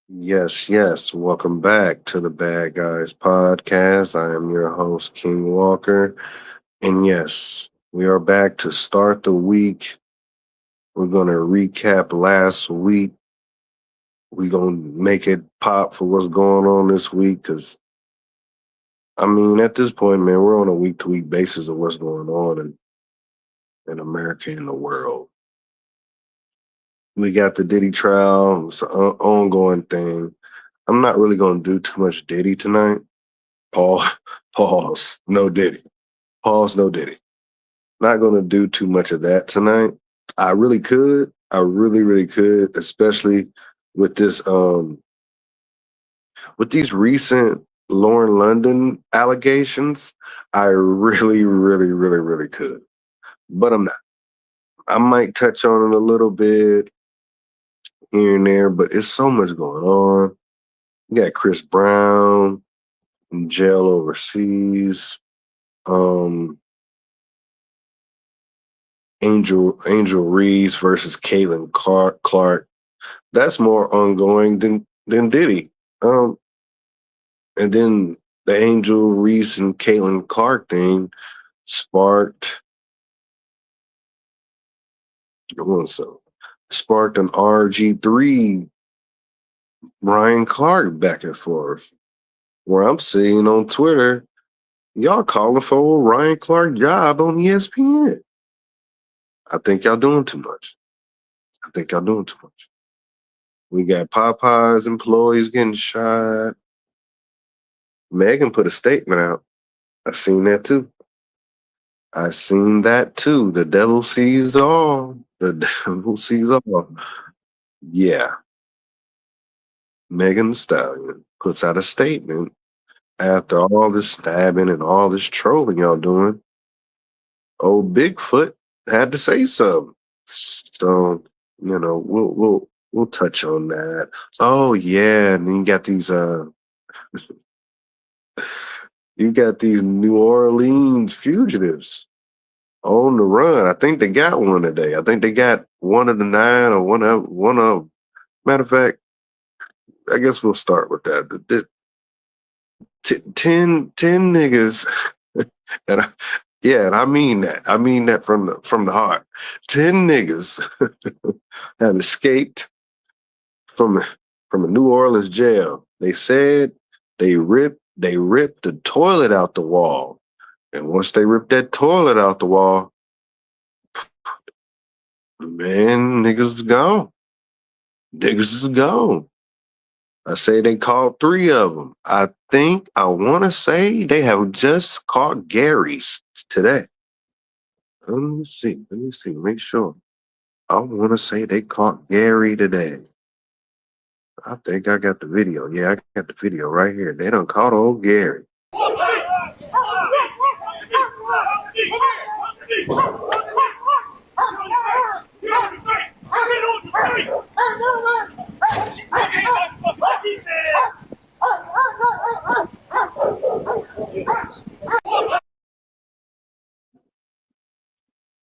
Yes, yes. Welcome back to the Bad Guys Podcast. I am your host, King Walker. And yes, we are back to start the week. We're going to recap last week. We're going to make it pop for what's going on this week. Because, at this point, man, we're on a week to week basis of what's going on in America and the world. We got the Diddy trial, it's an ongoing thing. I'm not really going to do too much Diddy tonight. Paul, pause, no Diddy. Pause, no Diddy. Not going to do too much of that tonight. I really could. I really, really could, especially with with these recent Lauren London allegations. I really, really, really, really could, but I'm not. I might touch on it a little bit here and there, but it's so much going on. You got Chris Brown in jail overseas. Um, Angel Reese versus Caitlin Clark. That's more ongoing than Diddy. Um, and then the Angel Reese and Caitlin Clark thing sparked so sparked an RG3 Ryan Clark back and forth. Where I'm seeing on Twitter, y'all calling for a Ryan Clark job on ESPN. I think y'all doing too much. I think y'all doing too much. We got Popeyes employees getting shot. Megan put a statement out. I seen that too. I seen that too. The devil sees all. The devil sees all. Yeah. Megan Thee Stallion puts out a statement after all this stabbing and all this trolling y'all doing. Old Bigfoot had to say something. So, we'll touch on that. Oh yeah, and then you got these New Orleans fugitives on the run. I think they got one today. I think they got one of the nine or one of. Matter of fact, I guess we'll start with that. Ten niggas, and and I mean that. I mean that from the heart. 10 niggas have escaped from from a New Orleans jail. They said they ripped the toilet out the wall, and once they ripped that toilet out the wall, man, niggas is gone. Niggas is gone. I say they caught three of them. I want to say they have just caught Gary's today. Let me see. Let me see. Make sure. I want to say they caught Gary today. I think I got the video. Yeah, I got the video right here. They done caught old Gary.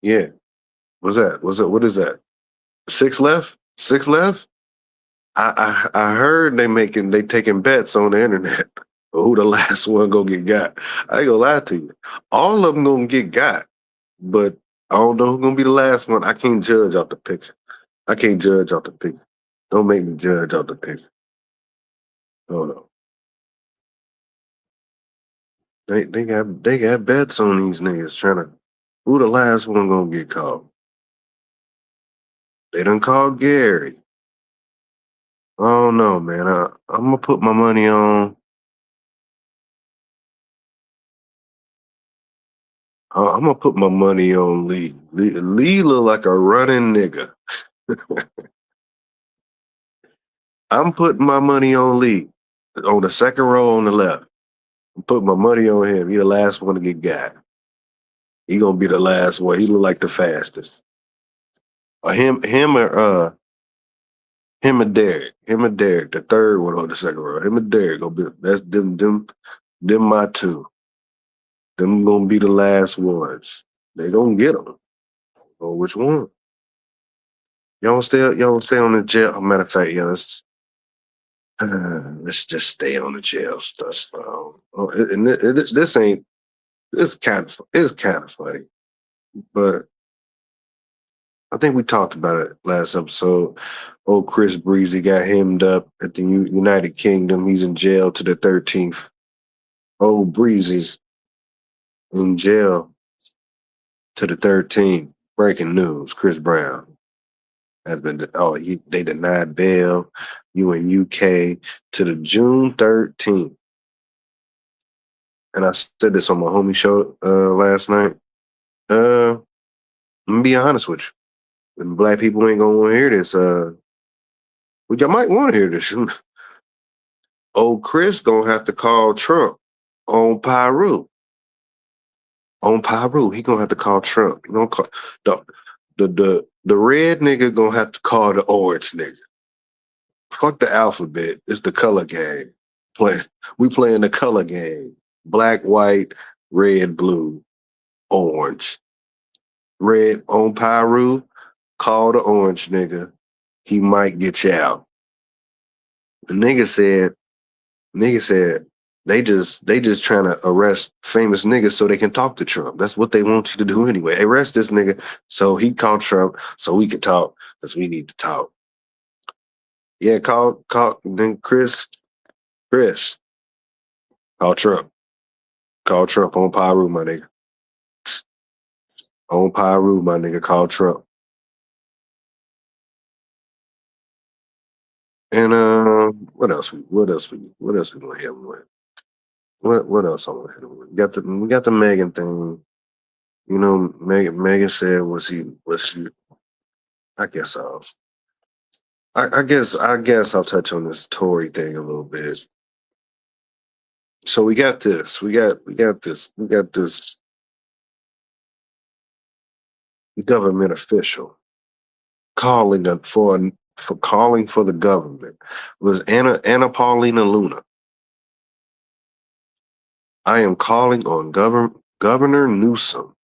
Yeah. What's that? What is that? Six left? Six left? I heard they taking bets on the internet. Who the last one gonna get got? I ain't gonna lie to you. All of them gonna get got, but I don't know who's gonna be the last one. I can't judge off the picture. I can't judge off the picture. Don't make me judge off the picture. Hold on. They got bets on these niggas trying to who the last one gonna get caught. They done called Gary. I don't know, man. I'm gonna put my money on. I'm gonna put my money on Lee. Lee look like a running nigga. I'm putting my money on Lee on the second row on the left. I'm putting my money on him. He the last one to get got. He gonna be the last one. He look like the fastest. Or him and Derek. Him and Derek, the third one on the second row. Him and Derek gonna be that's them my two. Them gonna be the last ones. They gonna get them. Oh, which one? Y'all stay on the jail. Matter of fact, yeah, Let's just stay on the jail stuff. This ain't. It's kind of funny, but I think we talked about it last episode. Old Chris Breezy got hemmed up at the United Kingdom. He's in jail to the 13th. Old Breezy's in jail to the 13th. Breaking news: Chris Brown has been. They denied bail. You in UK to the June 13th. And I said this on my homie show last night. I'm gonna be honest with you. And black people ain't gonna want to hear this. But y'all might want to hear this. Old Chris gonna have to call Trump on Pyru. On Pyru, he gonna have to call Trump. He gonna call the the red nigga gonna have to call the orange nigga. Fuck the alphabet. It's the color game. We playing the color game. Black, white, red, blue, orange. Red on Pyru, call the orange nigga. He might get you out. The nigga said they just trying to arrest famous niggas so they can talk to Trump. That's what they want you to do anyway. Arrest this nigga so he call Trump so we can talk because we need to talk. Yeah, call then Chris, call Trump. Call Trump on Pyru, my nigga. On Pyru, my nigga, call Trump. And what else we gonna hit him with? What else I want to hit him with? We got the Megan thing. You know, Megan said was she I guess I guess I'll touch on this Tory thing a little bit. So we got this. We got this government official calling for calling for the government. It was Anna Paulina Luna. I am calling on Governor Newsom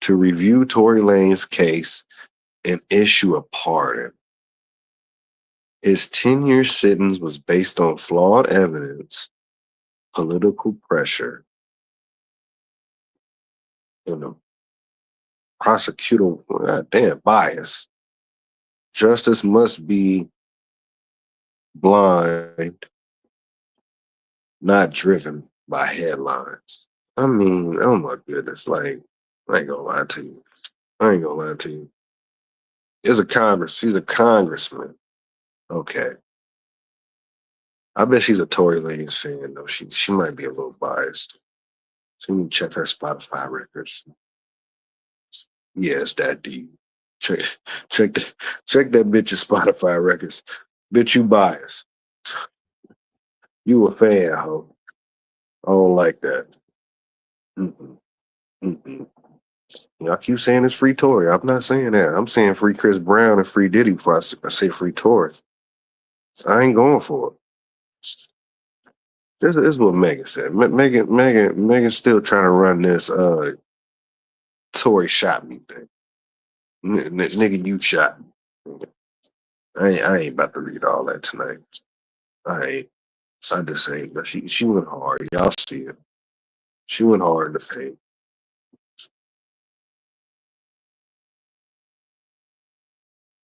to review Tory Lane's case and issue a pardon. His 10-year sentence was based on flawed evidence, political pressure, and a prosecutorial bias. Justice must be blind, not driven by headlines. I mean, oh my goodness, like, I ain't gonna lie to you. I ain't gonna lie to you. She's a congressman. Okay. I bet she's a Tory Lanez fan, though. She might be a little biased. So you can check her Spotify records. Yeah, it's that deep. Check check the, check that bitch's Spotify records. Bitch, you biased. You a fan, ho. I don't like that. Mm-mm, mm-mm. I keep saying it's free Tory. I'm not saying that. I'm saying free Chris Brown and free Diddy before I say free Tory. I ain't going for it. This is what Megan said. Megan's still trying to run this Tory shot me thing. Nigga, you shot me. I ain't about to read all that tonight. I ain't. I just ain't. But she went hard. Y'all see it. She went hard in the paint.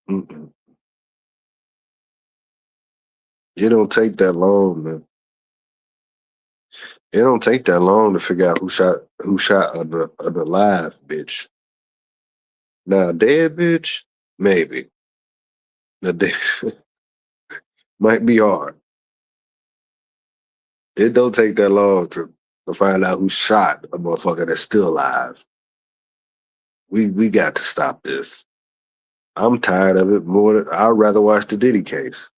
Mm-mm. It don't take that long, man. It don't take that long to figure out who shot the live bitch. Now dead bitch, maybe. The dead might be hard. It don't take that long to find out who shot a motherfucker that's still alive. We got to stop this. I'm tired of it I'd rather watch the Diddy case.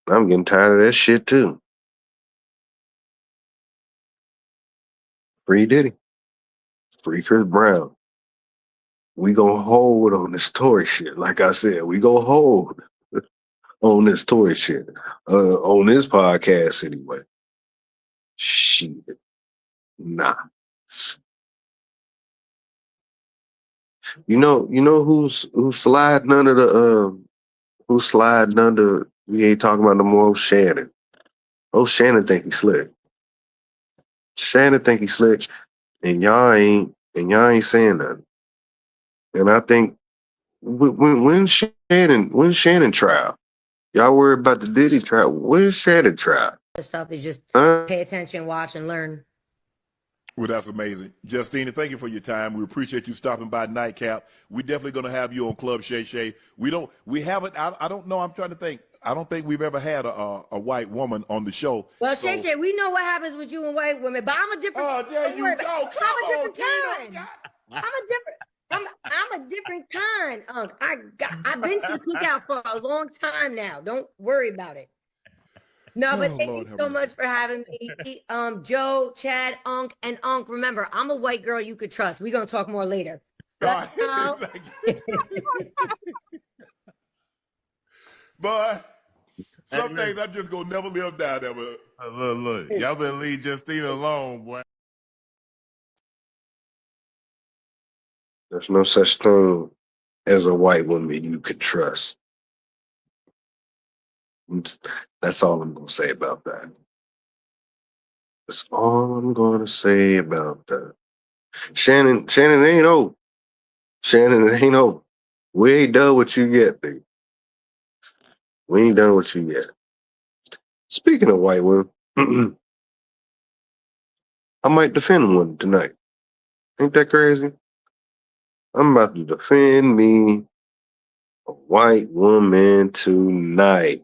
I'm getting tired of that shit too. Free Diddy. Free Chris Brown. We gonna hold on this Tory shit. Like I said, we gonna hold on this Tory shit. On this podcast anyway. Shit. Nah. You know who's sliding under We ain't talking about no more old Shannon. Oh, Shannon think he slick. Shannon think he slick, and y'all ain't saying nothing. And I think when Shannon trial, y'all worry about the Diddy trial. When's Shannon trial? This stuff is just Huh? pay attention, watch, and learn. Well, that's amazing. Justine, thank you for your time. We appreciate you stopping by Nightcap. We're definitely going to have you on Club Shay Shay. We haven't, I don't know, I'm trying to think. I don't think we've ever had a white woman on the show. Well, Shay So, Shay, we know what happens with you and white women, but I'm a different. oh, there Don't worry you about go. it. I'm Come a on, different Tina. kind. I'm a different. I'm a different kind, Unc. I've been to the cookout for a long time now. Don't worry about it. No, but Oh, thank you Lord have so mercy. much for having me. Joe, Chad, Unc, and Unc. Remember, I'm a white girl you could trust. We're gonna talk more later. All Love right. y'all. Thank you. But Hey, some things listen, I'm just going to never live down there. But look. Y'all better leave Justina alone, boy. There's no such thing as a white woman you could trust. That's all I'm gonna say about that. That's all I'm gonna say about that. Shannon ain't old. Shannon ain't old. We ain't done what you yet, baby. We ain't done what you yet. Speaking of white women, I might defend one tonight. Ain't that crazy? I'm about to defend me a white woman tonight.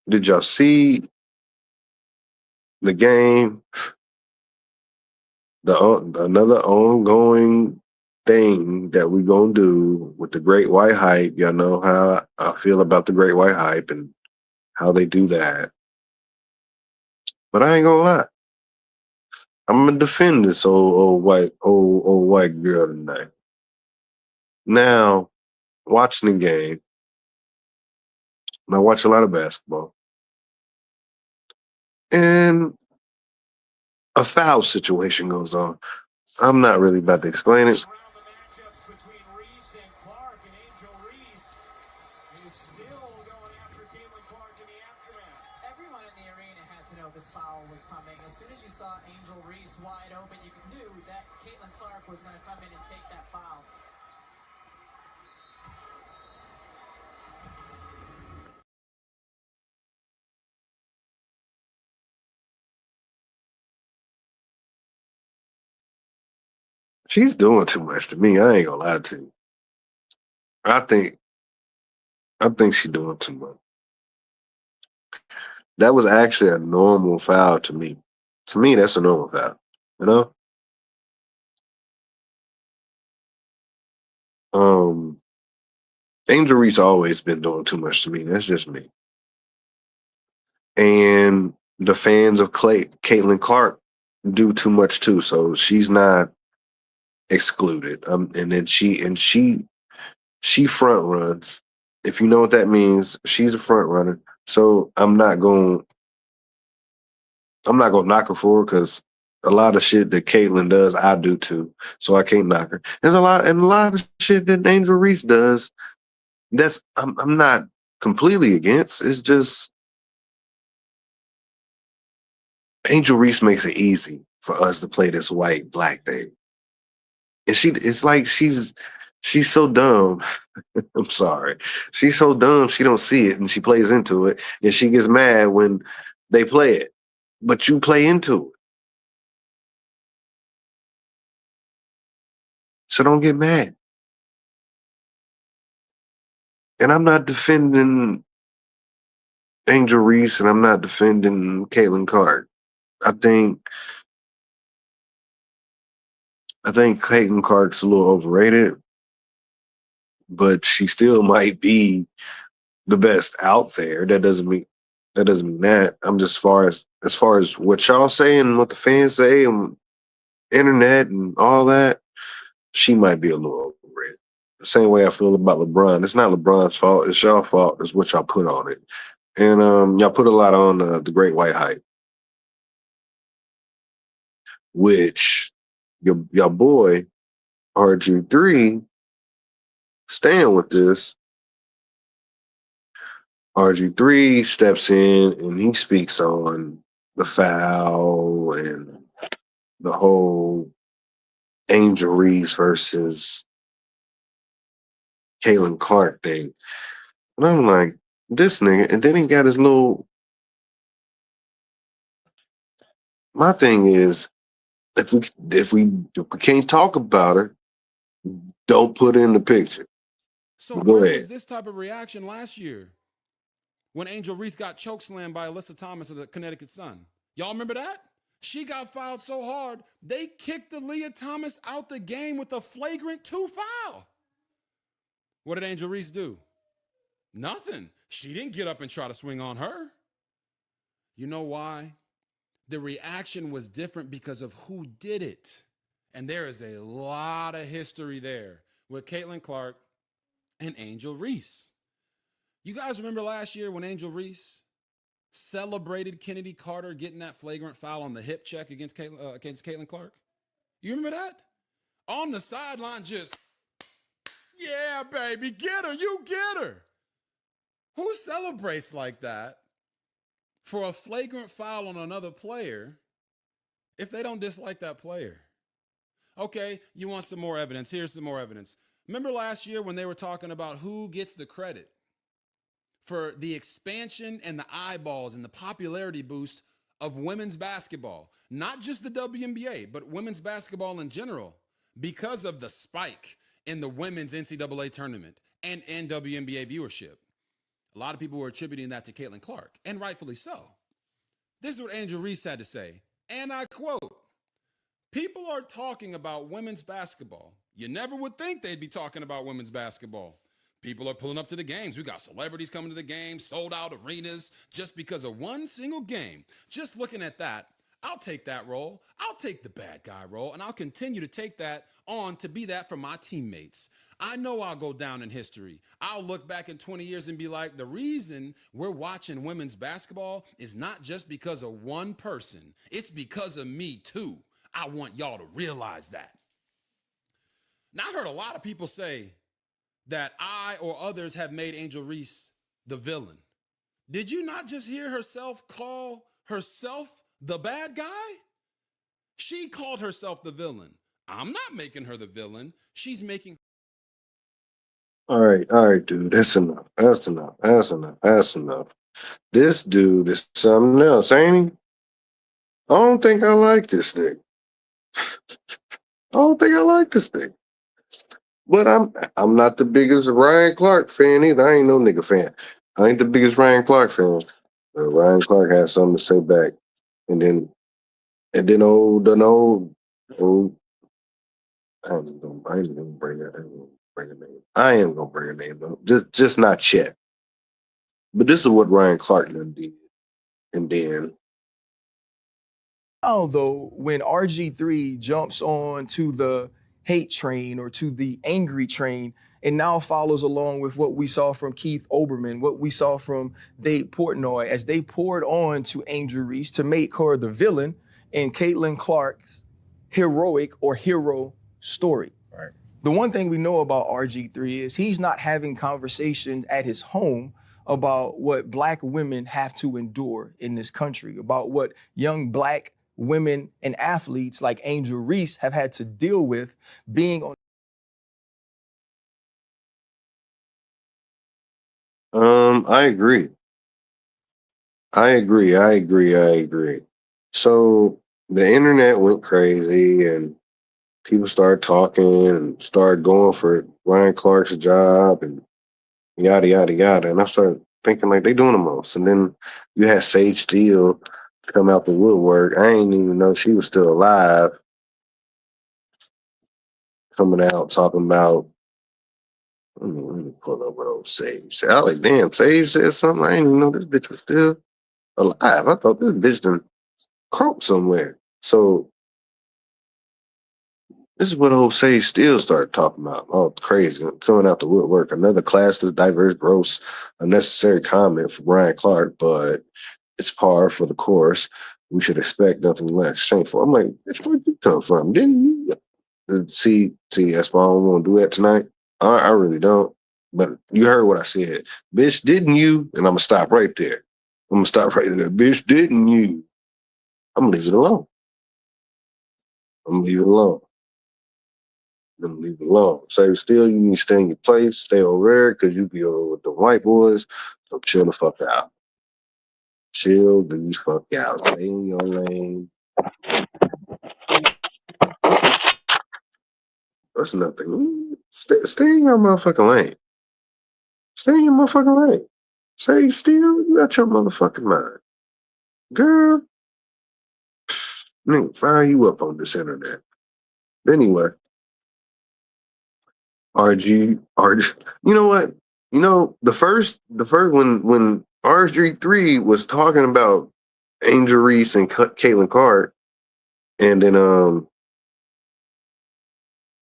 Did y'all see the game? Another ongoing thing that we gonna do with the Great White Hype. Y'all know how I feel about the Great White Hype and how they do that. But I ain't gonna lie. I'm gonna defend this old white girl tonight. Now, watching the game, and I watch a lot of basketball, and a foul situation goes on. I'm not really about to explain it. Everyone in the arena had to know this foul was coming. As soon as you saw Angel Reese wide open, you knew that Caitlin Clark was going to come in and take that foul. She's doing too much to me. I ain't gonna lie to you. I think I think she's doing too much. That was actually a normal foul to me. To me, that's a normal foul. You know? Um, Angel Reese always been doing too much to me. That's just me. And the fans of Caitlin Clark do too much too. So she's not excluded. And then she front runs. If you know what that means, she's a front runner. So I'm not gonna knock her for it because a lot of shit that Caitlyn does, I do too. So I can't knock her. There's a lot of shit that Angel Reese does. I'm not completely against. It's just Angel Reese makes it easy for us to play this white black thing, and it's like she's so dumb. I'm sorry, she's so dumb she don't see it, and she plays into it, and she gets mad when they play it, but you play into it, so don't get mad. And I'm not defending Angel Reese, and I'm not defending Caitlin Clark. I think I think Caitlin Clark's a little overrated, but she still might be the best out there. That doesn't mean that. I'm just as far as what y'all say and what the fans say and internet and all that, she might be a little overrated. The same way I feel about LeBron. It's not LeBron's fault. It's y'all fault. It's what y'all put on it. And y'all put a lot on the Great White Hype, which your boy RG3 staying with this RG3 steps in and he speaks on the foul and the whole Angel Reese versus Caitlin Clark thing. And I'm like, this nigga, and then he got his little. My thing is, if we can't talk about her, don't put her in the picture. So Go where ahead. was this type of reaction last year when Angel Reese got chokeslammed by Alyssa Thomas of the Connecticut Sun? Y'all remember that? She got fouled so hard, they kicked Aaliyah Thomas out the game with a flagrant 2 foul. What did Angel Reese do? Nothing. She didn't get up and try to swing on her. You know why? The reaction was different because of who did it. And there is a lot of history there with Caitlin Clark and Angel Reese. You guys remember last year when Angel Reese celebrated Kennedy Carter getting that flagrant foul on the hip check against Caitlin Clark? You remember that? On the sideline, just, yeah, baby, get her, you get her. Who celebrates like that for a flagrant foul on another player if they don't dislike that player? Okay, you want some more evidence? Here's some more evidence. Remember last year when they were talking about who gets the credit for the expansion and the eyeballs and the popularity boost of women's basketball, not just the WNBA, but women's basketball in general, because of the spike in the women's NCAA tournament and WNBA viewership? A lot of people were attributing that to Caitlin Clark, and rightfully so. This is what Angel Reese had to say, and I quote, "People are talking about women's basketball. You never would think they'd be talking about women's basketball. People are pulling up to the games. We got celebrities coming to the games, sold out arenas just because of one single game. Just looking at that, I'll take that role. I'll take the bad guy role, and I'll continue to take that on to be that for my teammates. I know I'll go down in history. I'll look back in 20 years and be like, the reason we're watching women's basketball is not just because of one person. It's because of me too. I want y'all to realize that." Now, I heard a lot of people say that I or others have made Angel Reese the villain. Did you not just hear herself call herself the bad guy? She called herself the villain. I'm not making her the villain. She's making. All right, dude. That's enough. That's enough. That's enough. That's enough. This dude is something else, ain't he? I don't think I like this thing. I don't think I like this thing. But I'm not the biggest Ryan Clark fan either. I ain't no nigga fan. I ain't the biggest Ryan Clark fan. Ryan Clark has something to say back. And then old I ain't gonna bring it. I ain't gonna bring a name. I am gonna bring a name up. Just not yet. But this is what Ryan Clark did. And then Now, though, when RG3 jumps on to the hate train or to the angry train and now follows along with what we saw from Keith Olbermann, what we saw from Dave Portnoy, as they poured on to Angel Reese to make her the villain in Caitlin Clark's heroic or hero story. Right. The one thing we know about RG3 is he's not having conversations at his home about what Black women have to endure in this country, about what young Black women and athletes like Angel Reese have had to deal with being on. I agree. I agree. So the internet went crazy and people started talking and started going for Ryan Clark's job and yada yada yada. And I started thinking like they doing the most. And then you had Sage Steele come out the woodwork. I ain't even know she was still alive. Coming out talking about, let me pull up what old Sage said. I was like, damn, Sage said something. I didn't even know this bitch was still alive. I thought this bitch done croaked somewhere. So this is what old Sage Steele started talking about. Oh, crazy. Coming out the woodwork. Another classless, diverse, gross, unnecessary comment from Brian Clark, but it's par for the course. We should expect nothing less. Shameful. I'm like, bitch, where'd you come from? Didn't you? See, that's why I don't want to do that tonight. I really don't. But you heard what I said. Bitch, didn't you? And I'm going to stop right there. I'm going to stop right there. Bitch, didn't you? I'm going to leave it alone. I'm going to leave it alone. I'm going to leave it alone. Say still, you need to stay in your place, stay over there, because you be over with the white boys. So chill the fuck out. Chill the fuck out. Stay in your lane. That's nothing. Stay in your motherfucking lane. Stay in your motherfucking lane. Say still, you got your motherfucking mind. Girl, nigga, fire you up on this internet. Anyway, RG, you know what? You know, the first when RG3 was talking about Angel Reese and Caitlin Clark, and then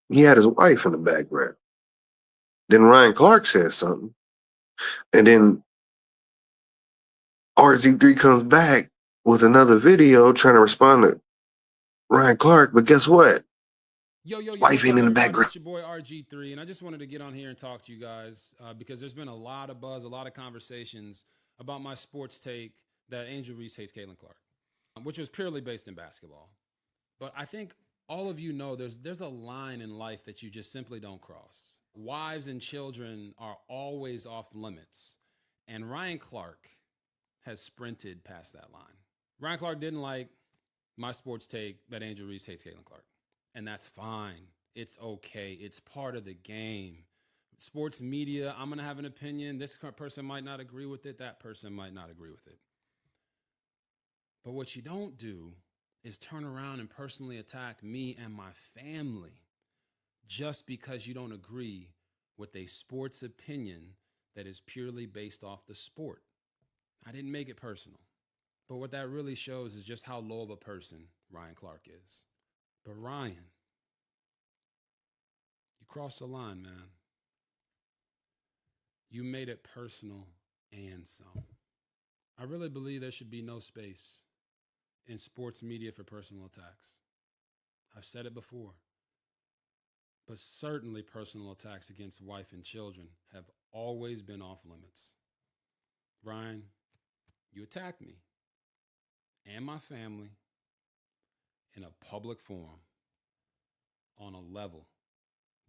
he had his wife in the background. Then Ryan Clark said something, and then RG3 comes back with another video trying to respond to Ryan Clark, but guess what? Yo, Wife what's ain't up, in the everybody? background. It's your boy RG3, and I just wanted to get on here and talk to you guys because there's been a lot of buzz, a lot of conversations about my sports take that Angel Reese hates Caitlin Clark, which was purely based in basketball. But I think all of you know there's a line in life that you just simply don't cross. Wives and children are always off limits, and Ryan Clark has sprinted past that line. Ryan Clark didn't like my sports take that Angel Reese hates Caitlin Clark. And that's fine. It's okay. It's part of the game. Sports media, I'm going to have an opinion. This person might not agree with it. That person might not agree with it. But what you don't do is turn around and personally attack me and my family just because you don't agree with a sports opinion that is purely based off the sport. I didn't make it personal. But what that really shows is just how low of a person Ryan Clark is. But Ryan, you crossed the line, man. You made it personal and some. I really believe there should be no space in sports media for personal attacks. I've said it before. But certainly personal attacks against wife and children have always been off limits. Ryan, you attacked me and my family in a public forum on a level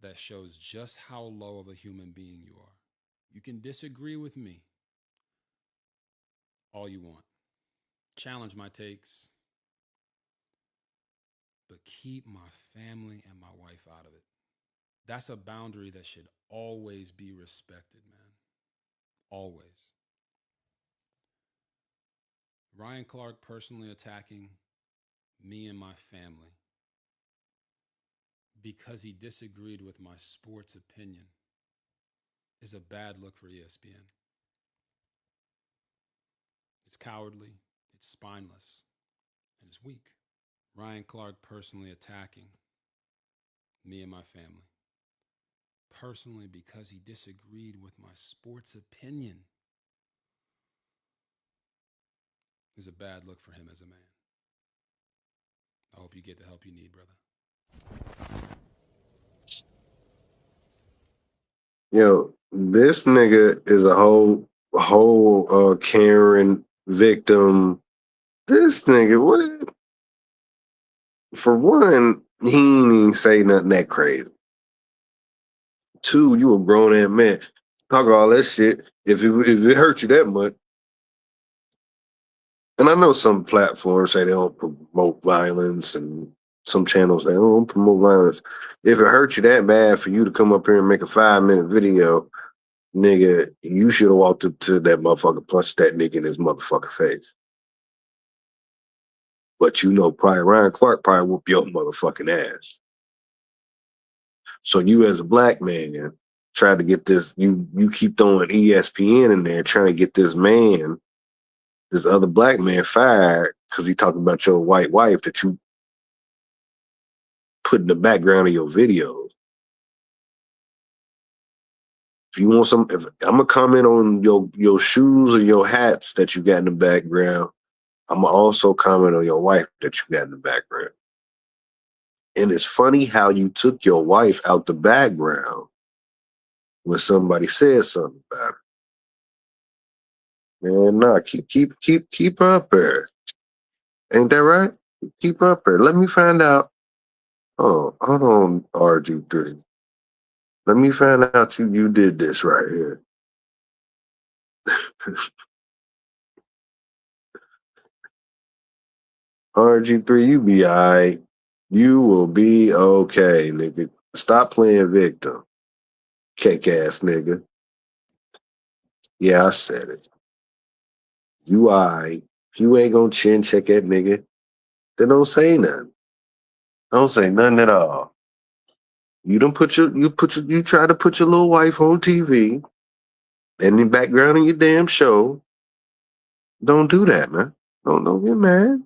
that shows just how low of a human being you are. You can disagree with me all you want. Challenge my takes, but keep my family and my wife out of it. That's a boundary that should always be respected, man. Always. Ryan Clark personally attacking me and my family because he disagreed with my sports opinion is a bad look for ESPN. It's cowardly, it's spineless, and it's weak. Ryan Clark personally attacking me and my family, personally because he disagreed with my sports opinion, is a bad look for him as a man. I hope you get the help you need, brother. Yo, this nigga is a whole Karen victim. This nigga, what? For one, he ain't even say nothing that crazy. Two, you a grown ass man. Talk all that shit. If it hurt you that much, and I know some platforms say they don't promote violence, and some channels they don't promote violence. If it hurt you that bad for you to come up here and make a 5-minute video, nigga, you should have walked up to that motherfucker, punched that nigga in his motherfucking face. But you know, probably Ryan Clark probably whoop your motherfucking ass. So you as a black man tried to get this, you keep throwing ESPN in there trying to get this other black man fired because he talking about your white wife that you put in the background of your videos. If you want I'm gonna comment on your shoes or your hats that you got in the background, I'm gonna also comment on your wife that you got in the background. And it's funny how you took your wife out the background when somebody says something about it. Man, nah, keep up there. Ain't that right? Keep up there. Let me find out. Oh, hold on, RG3. Let me find out you did this right here. RG3, you be alright. You will be okay, nigga. Stop playing victim. Cake ass nigga. Yeah, I said it. You alright. If you ain't gonna chin check that nigga, then don't say nothing. Don't say nothing at all. You try to put your little wife on TV in the background of your damn show. Don't do that, man. Don't get mad.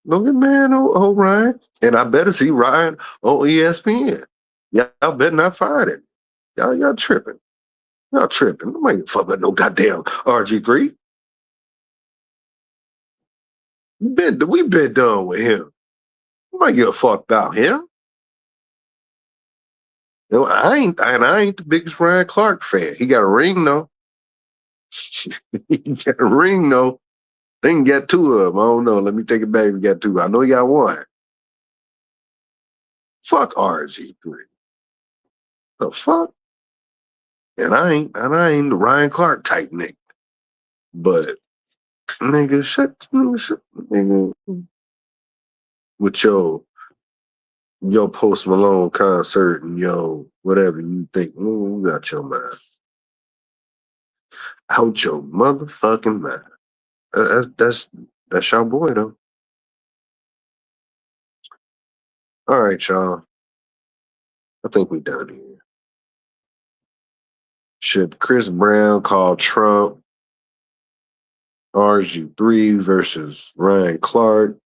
Don't get mad, oh Ryan. And I better see Ryan on ESPN. Y'all better not find it. Y'all tripping. Y'all tripping. Nobody fuck with no goddamn RG3. We been done with him. Nobody give a fuck about him. You know, I ain't the biggest Ryan Clark fan. He got a ring though. He got a ring though. They can get two of them. I don't know. Let me take it back. We got two. I know you got one. Fuck RG3. The fuck? And I ain't the Ryan Clark type nigga. But nigga, shut nigga with your Post Malone concert and whatever you think. You got your mind. Out your motherfucking mind. That's y'all boy though. All right, y'all. I think we done here. Should Chris Brown call Trump RG3 versus Ryan Clark?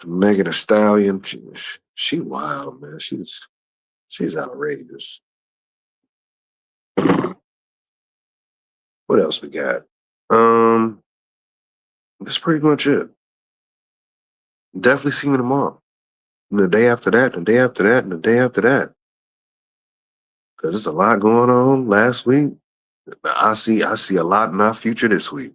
Megan Thee Stallion. She wild, man. She's outrageous. What else we got? That's pretty much it. Definitely see me tomorrow. And the day after that, and the day after that, and the day after that. Because there's a lot going on last week. I see a lot in our future this week.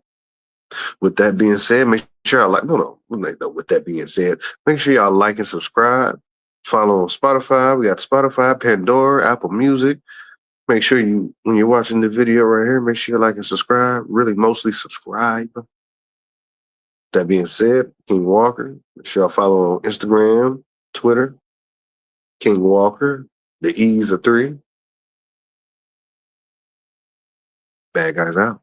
With that being said, make sure y'all with that being said, make sure y'all like and subscribe. Follow on Spotify. We got Spotify, Pandora, Apple Music. Make sure when you're watching the video right here, make sure you like and subscribe. Really, mostly subscribe. That being said, King Walker. Make sure y'all follow on Instagram, Twitter, King Walker. The E's are 3. Bad guys out.